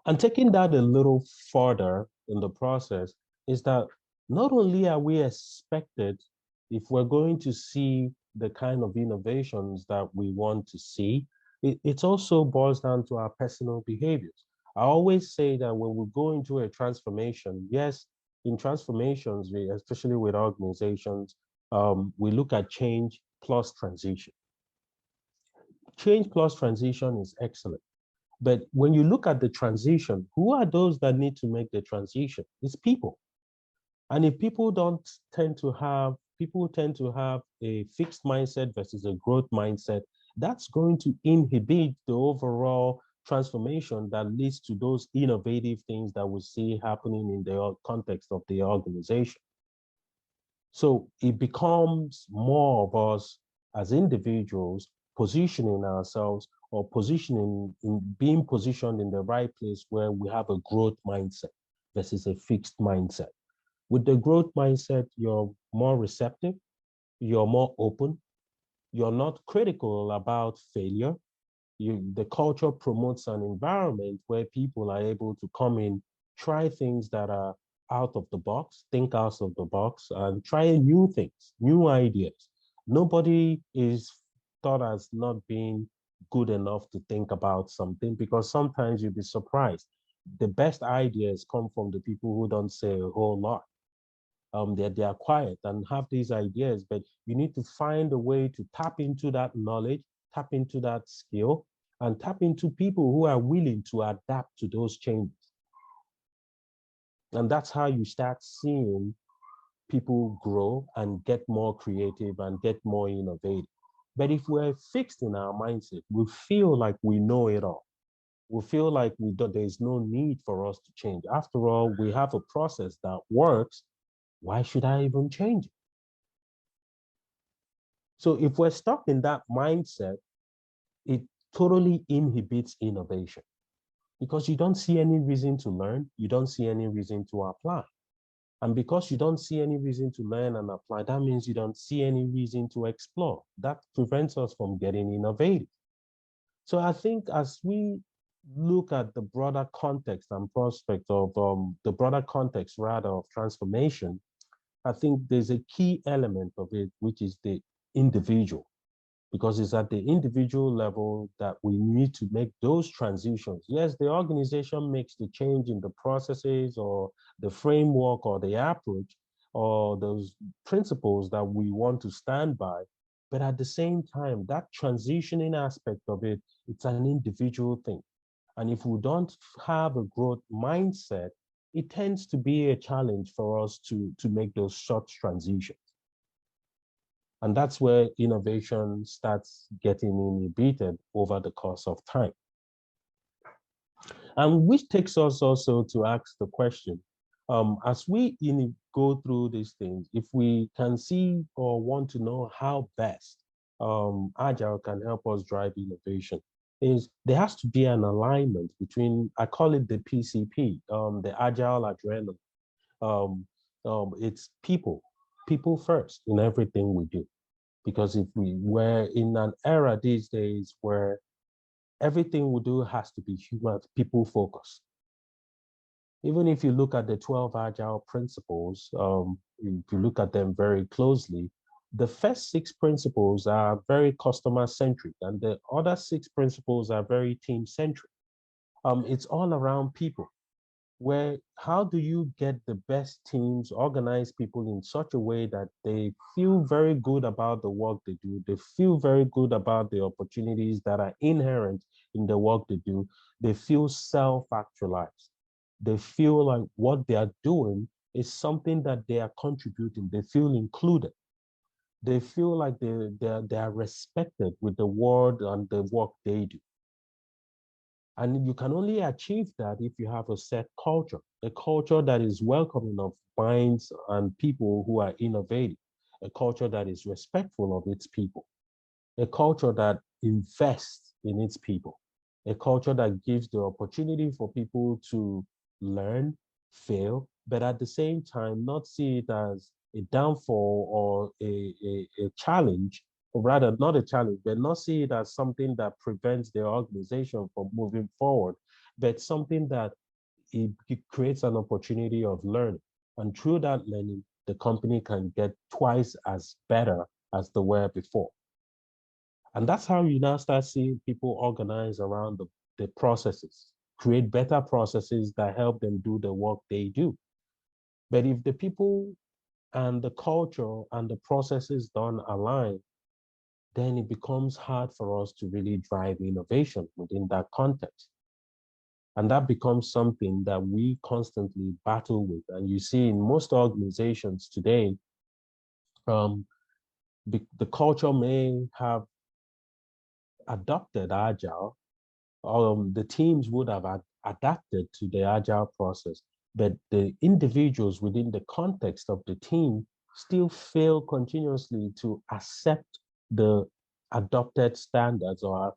And taking that a little further in the process is that not only are we expected, if we're going to see the kind of innovations that we want to see, it also boils down to our personal behaviors. I always say that when we go into a transformation, yes, in transformations, especially with organizations, we look at change plus transition. Change plus transition is excellent. But when you look at the transition, who are those that need to make the transition? It's people. And if people don't tend to have, people tend to have a fixed mindset versus a growth mindset, that's going to inhibit the overall transformation that leads to those innovative things that we see happening in the context of the organization. So it becomes more of us as individuals positioning ourselves or positioning in being positioned in the right place where we have a growth mindset versus a fixed mindset. With the growth mindset, you're more receptive, you're more open, you're not critical about failure. The culture promotes an environment where people are able to come in, try things that are out of the box, think out of the box, and try new things, new ideas. Nobody is thought as not being good enough to think about something because sometimes you'll be surprised. The best ideas come from the people who don't say a whole lot. They are quiet and have these ideas, but you need to find a way to tap into that knowledge, tap into that skill, and tap into people who are willing to adapt to those changes. And that's how you start seeing people grow and get more creative and get more innovative. But if we're fixed in our mindset, we feel like we know it all. We feel like there's no need for us to change. After all, we have a process that works. Why should I even change it? So if we're stuck in that mindset, it totally inhibits innovation because you don't see any reason to learn, you don't see any reason to apply. And because you don't see any reason to learn and apply, that means you don't see any reason to explore. That prevents us from getting innovative. So I think as we look at the broader context and prospect of the broader context rather of transformation, I think there's a key element of it, which is the individual, because it's at the individual level that we need to make those transitions. Yes, the organization makes the change in the processes or the framework or the approach or those principles that we want to stand by. But at the same time, that transitioning aspect of it, it's an individual thing. And if we don't have a growth mindset, it tends to be a challenge for us to make those short transitions. And that's where innovation starts getting inhibited over the course of time. And which takes us also to ask the question, as we go through these things, if we can see or want to know how best Agile can help us drive innovation, is there has to be an alignment between, I call it the PCP, the Agile Adrenaline. It's people first in everything we do. Because if we were in an era these days where everything we do has to be human, people focused. Even if you look at the 12 Agile principles, if you look at them very closely, the first 6 principles are very customer centric and the other 6 principles are very team centric. It's all around people. Where how do you get the best teams, organize people in such a way that they feel very good about the work they do, they feel very good about the opportunities that are inherent in the work they do, they feel self-actualized, they feel like what they are doing is something that they are contributing, they feel included, they feel like they are respected with the word and the work they do. And you can only achieve that if you have a set culture, a culture that is welcoming of minds and people who are innovative, a culture that is respectful of its people, a culture that invests in its people, a culture that gives the opportunity for people to learn, fail, but at the same time, not see it as a downfall or a challenge, or rather not a challenge, but not see it as something that prevents the organization from moving forward, but something that it creates an opportunity of learning. And through that learning, the company can get twice as better as they were before. And that's how you now start seeing people organize around the processes, create better processes that help them do the work they do. But if the people and the culture and the processes don't align, then it becomes hard for us to really drive innovation within that context. And that becomes something that we constantly battle with. And you see in most organizations today, um, the culture may have adopted Agile, the teams would have adapted to the Agile process, but the individuals within the context of the team still fail continuously to accept the adopted standards or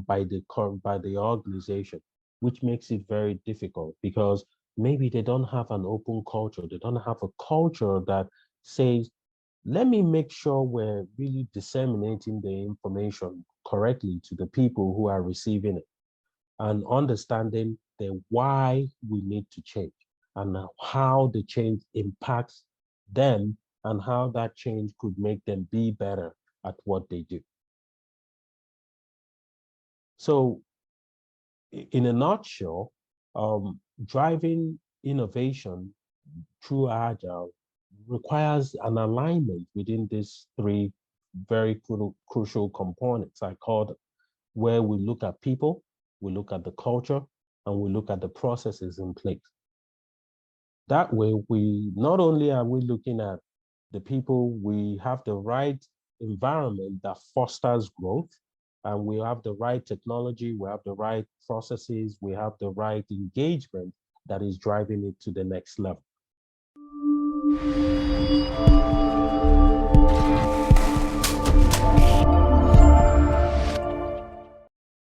by the organization, which makes it very difficult because maybe they don't have an open culture. They don't have a culture that says, let me make sure we're really disseminating the information correctly to the people who are receiving it and understanding the why we need to change and how the change impacts them and how that change could make them be better at what they do. So in a nutshell, driving innovation through Agile requires an alignment within these three very crucial components I called, where we look at people, we look at the culture, and we look at the processes in place. That way, we not only are we looking at the people, we have the right environment that fosters growth, and we have the right technology, we have the right processes, we have the right engagement that is driving it to the next level.